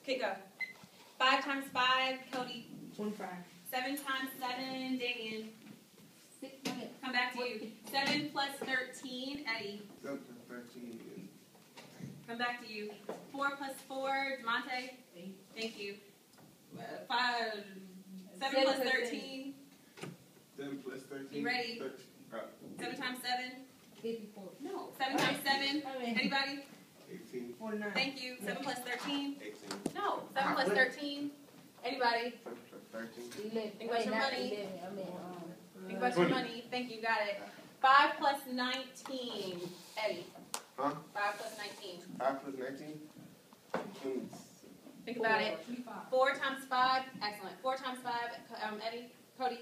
Okay, go. 5 times 5, Cody. 25. 7 times 7, Damien. 6. Come back to you. 7 plus 13, Eddie. 7 plus 13 is... Come back to you. 4 plus 4, Demonte. 8. Thank you. 7 plus 13. 7 plus 13. You ready? 13. 7 times 7. 54. No. 7 times 7. Anybody? 18. 49. Thank you. 7 plus 13. 18. No. 7 plus 13. Anybody? 7 plus 13. 11. Think about your money. 11. Think about your money. Thank you. Got it. 5 plus 19. Eddie. Huh? 5 plus 19. 5 plus 19? 20. Think about it. 4 times 5. Excellent. 4 times 5. Eddie. Cody.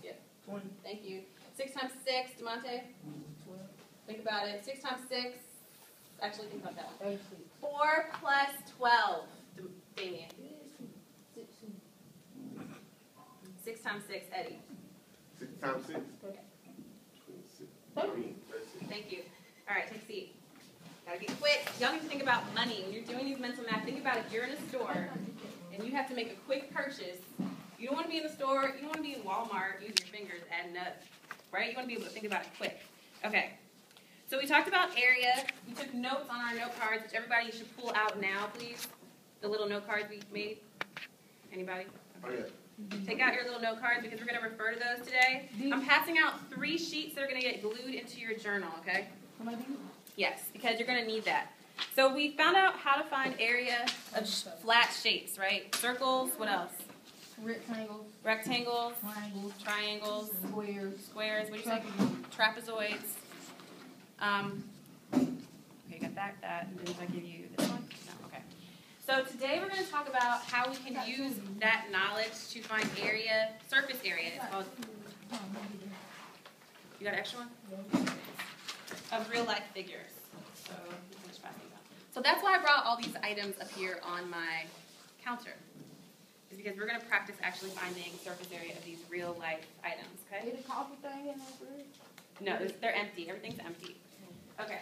Yeah. 20. Thank you. 6 times 6. Demonte. 12. Think about it. 6 times 6. Actually, think about that one. 36. 4 plus 12. Damien. 6 times 6. Eddie. 6 times 6? Okay. 26. Thank you. All right, take a seat. Gotta get quick. Y'all need to think about money. When you're doing these mental math, think about if you're in a store and you have to make a quick purchase. You don't want to be in the store. You don't want to be in Walmart using your fingers adding up, right? You want to be able to think about it quick. Okay. So we talked about area. We took notes on our note cards, which everybody should pull out now, please. The little note cards we made. Anybody? Okay. Oh, yeah. Take out your little note cards because we're going to refer to those today. I'm passing out 3 sheets that are going to get glued into your journal, okay? Yes, because you're going to need that. So we found out how to find area of flat shapes, right? Circles, what else? Rectangles. Rectangles, Triangles. triangles, Squares. squares, what do you say? Trapezoids. Okay, got that. And did I give you this one? No, okay. So today we're going to talk about how we can use that knowledge to find area, surface area. It's called, you got an extra one? Of real life figures. So we finish passing these out. So that's why I brought all these items up here on my counter. Is because we're going to practice actually finding surface area of these real life items, okay? Is the coffee thing in that fridge? No, they're empty. Everything's empty. Okay.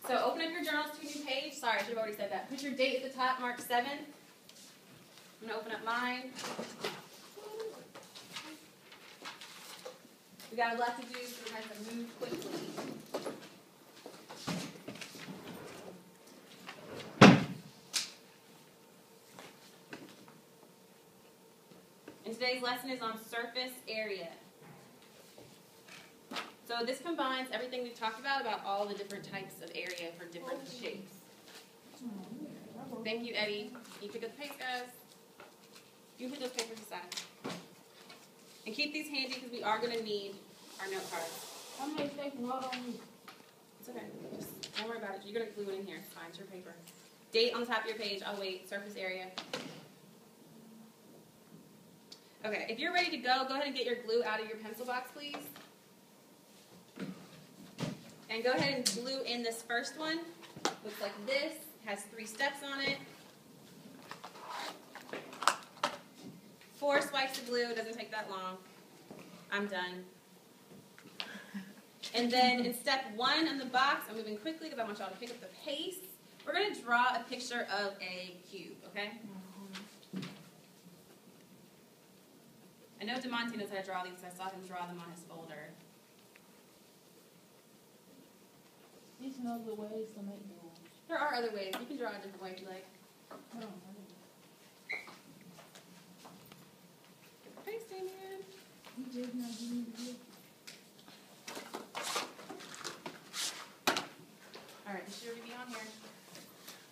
So open up your journals to a new page. Sorry, I should have already said that. Put your date at the top, March 7th. I'm going to open up mine. We got a lot to do, so we're going to have to move quickly. And today's lesson is on surface area. So this combines everything we've talked about all the different types of area for different shapes. Thank you, Eddie. You pick up the paper, guys. You put those papers aside. And keep these handy because we are going to need our note cards. How many staples on me? It's okay. Just don't worry about it. You're going to glue it in here. It's fine. It's your paper. Date on the top of your page. I'll wait. Surface area. Okay. If you're ready to go ahead and get your glue out of your pencil box, please. And go ahead and glue in this first one. Looks like this. Has 3 steps on it. 4 swipes of glue. Doesn't take that long. I'm done. And then in step 1 on the box, I'm moving quickly because I want y'all to pick up the pace. We're going to draw a picture of a cube, okay? I know Demonte knows how to draw these. I saw him draw them on his folder. There's no other ways to make those. There are other ways. You can draw a different way if you like. Get the paste in here. You just not giving me the gift. All right, this should already be on here.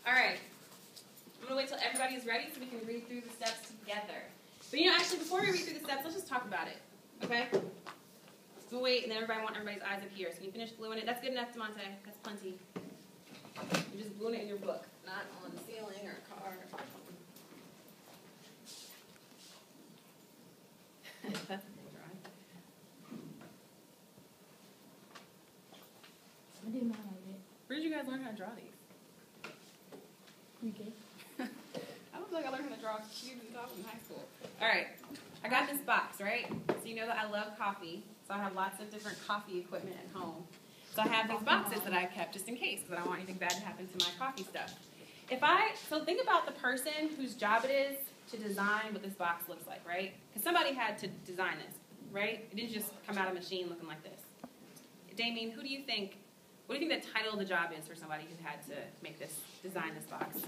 All right. I'm going to wait till everybody is ready so we can read through the steps together. But, actually, before we read through the steps, let's just talk about it, okay? We'll wait, and then I want everybody's eyes up here. So you finish gluing it. That's good enough, Demonte. That's plenty. You're just gluing it in your book, not on the ceiling or a car or something. That's a cool drawing. I did mine like that. Where did you guys learn how to draw these? Okay. I don't feel like I learned how to draw cubes and stuff in high school. All right. I got this box, right? So you know that I love coffee. So I have lots of different coffee equipment at home. So I have these boxes that I kept just in case because I don't want anything bad to happen to my coffee stuff. So think about the person whose job it is to design what this box looks like, right? Because somebody had to design this, right? It didn't just come out of a machine looking like this. Damien, what do you think the title of the job is for somebody who had to design this box?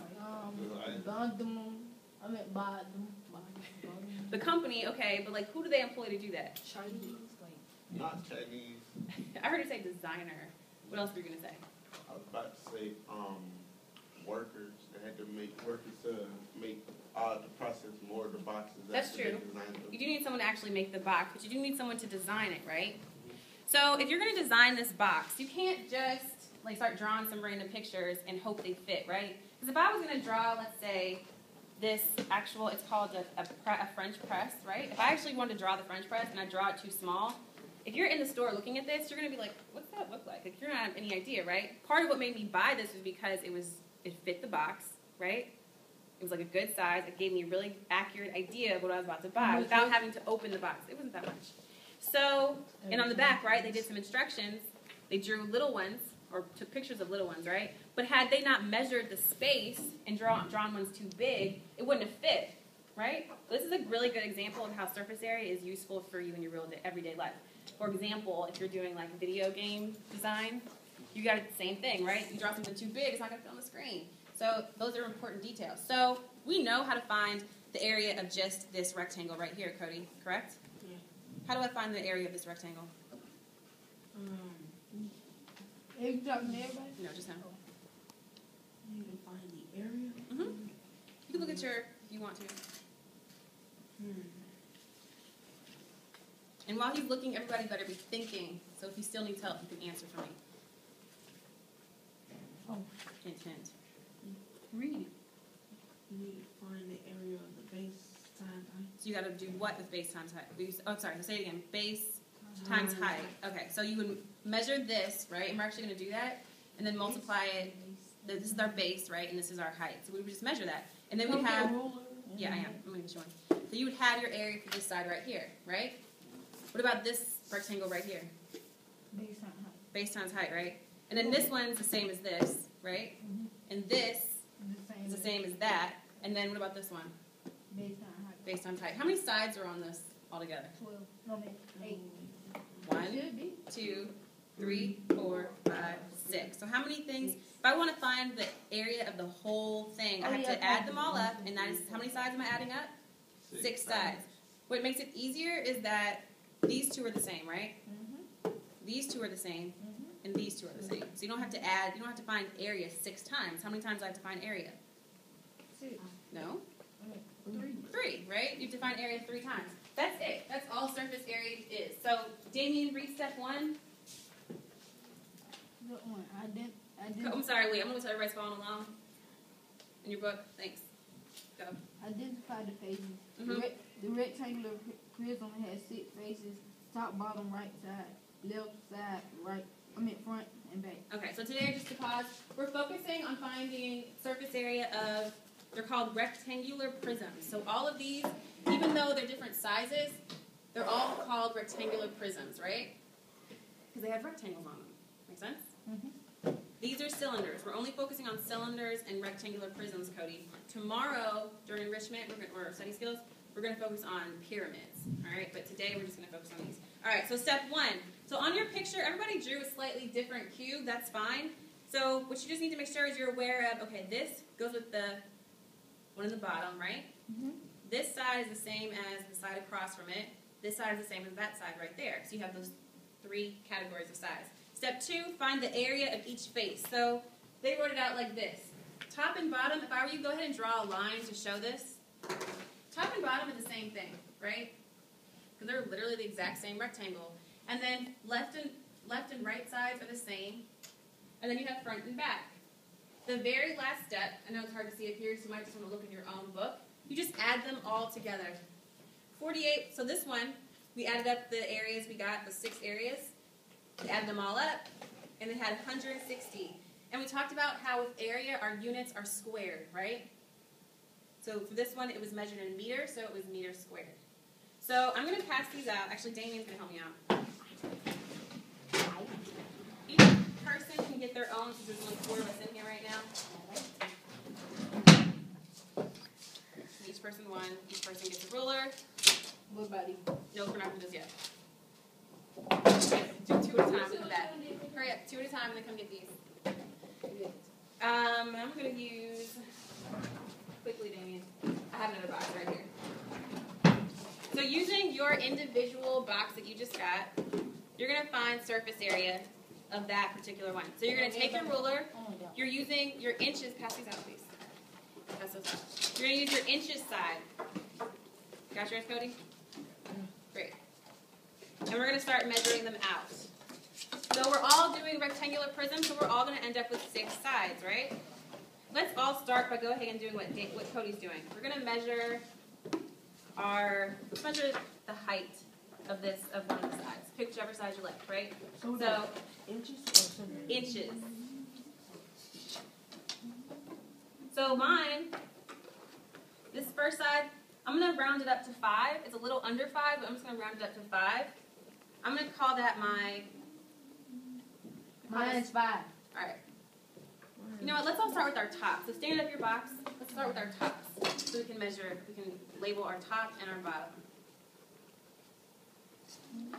Buy them. The company, okay, but like who do they employ to do that? Chinese, Not Chinese. I heard you say designer. What else were you gonna say? I was about to say workers. They had to make workers to make the process more of the boxes. That's after true. they designed them. You do need someone to actually make the box, but you do need someone to design it, right? So if you're going to design this box, you can't just like start drawing some random pictures and hope they fit, right? Because if I was going to draw, let's say, this actual, it's called a French press, right? If I actually wanted to draw the French press and I draw it too small, if you're in the store looking at this, you're going to be like, what's that look like? Like, you're not have any idea, right? Part of what made me buy this was because it fit the box, right? It was like a good size. It gave me a really accurate idea of what I was about to buy without having to open the box. It wasn't that much. So, and on the back, right, they did some instructions. They drew little ones, or took pictures of little ones, right? But had they not measured the space and drawn ones too big, it wouldn't have fit, right? This is a really good example of how surface area is useful for you in your everyday life. For example, if you're doing like video game design, you got the same thing, right? You draw something too big, it's not going to fit on the screen. So those are important details. So we know how to find the area of just this rectangle right here, Cody, correct? Yeah. How do I find the area of this rectangle? Are you talking to everybody? No, just him. You can find the area. Mm-hmm. You can look at if you want to. And while he's looking, everybody better be thinking. So if he still needs help, you can answer for me. Oh. Hint, hint. Read it. You need to find the area of the base times height. So you got to do what with base times height? Sorry, say it again. Base times height. Okay, so you would measure this, right? And we're actually going to do that. And then multiply it. This is our base, right? And this is our height. So we would just measure that. And then we have... Yeah, I am. I'm going to show one. So you would have your area for this side right here, right? What about this rectangle right here? Base times height. Base times height, right? And then this one's the same as this, right? And this is the same as that. And then what about this one? Base times height. Base times height. How many sides are on this altogether? 12. No, man. 8. 1, Should be. 2, 3, 4, 5, 6. So how many things? If I want to find the area of the whole thing, I have to add them all up. And that is, how many sides am I adding up? 6 sides. What makes it easier is that these two are the same, right? These two are the same. And these two are the same. So you don't have to add, you don't have to find area 6 times. How many times do I have to find area? 6. No? 3. 3, right? You have to find area 3 times. That's it. That's all surface area is. So, Damien, read step 1. What one? I'm sorry, wait. I'm going to tell everybody's following along in your book. Thanks. Go. Identify the faces. Mhm. The rectangular prism has 6 faces: top, bottom, right side, left side, front and back. Okay, so today, just to pause, we're focusing on finding surface area of, they're called rectangular prisms. So all of these, even though they're different sizes, they're all called rectangular prisms, right? Because they have rectangles on them. Make sense? These are cylinders. We're only focusing on cylinders and rectangular prisms, Cody. Tomorrow, during enrichment or study skills, we're going to focus on pyramids, all right? But today, we're just going to focus on these. All right, so step 1. So on your picture, everybody drew a slightly different cube. That's fine. So what you just need to make sure is you're aware of, okay, this goes with the one in the bottom, right? This side is the same as the side across from it. This side is the same as that side right there. So you have those 3 categories of size. Step 2, find the area of each face. So they wrote it out like this. Top and bottom, if I were you, go ahead and draw a line to show this. Top and bottom are the same thing, right? Because they're literally the exact same rectangle. And then left and right sides are the same. And then you have front and back. The very last step, I know it's hard to see it here, so you might just want to look in your own book. You just add them all together. 48, so this one, we added up the areas we got, the 6 areas. We added them all up, and it had 160. And we talked about how with area, our units are squared, right? So for this one, it was measured in meters, so it was meters squared. So I'm going to pass these out. Actually, Damien's going to help me out. Each person can get their own, since there's only 4 of us in here right now. person gets a ruler. What about you? No, we're not going to do this yet. Do two at a time. Come back. Hurry up, 2 at a time, and then come get these. I'm going to use, quickly, Damien, I have another box right here. So using your individual box that you just got, you're going to find surface area of that particular one. So you're going to take your ruler, you're using your inches, pass these out please. Pass those out. You're going to use your inches side. Got yours, Cody? Great. And we're going to start measuring them out. So we're all doing rectangular prisms, so we're all going to end up with 6 sides, right? Let's all start by go ahead and doing what Cody's doing. We're going to measure let's measure the height of one of the sides. Pick whichever side you like, right? So Inches or centimeters? Inches. So mine, this first side, I'm going to round it up to 5. It's a little under 5, but I'm just going to round it up to 5. I'm going to call that Mine's 5. All right. You know what? Let's all start with our tops. So stand up your box. Let's start with our tops so we can label our top and our bottom.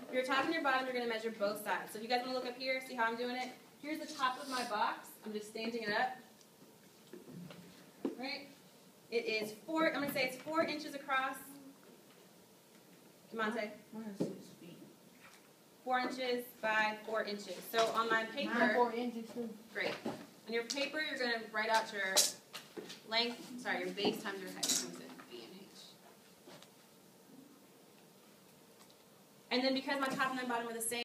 For your top and your bottom, you're going to measure both sides. So if you guys want to look up here, see how I'm doing it? Here's the top of my box. I'm just standing it up. Right? It is 4, I'm going to say it's 4 inches across. Demonte? Mine's 6 feet. 4 inches by 4 inches. So on my paper, Mine 4 inches too. great. On your paper, you're going to write out your length, your base times your height. B and H. And then because my top and my bottom are the same,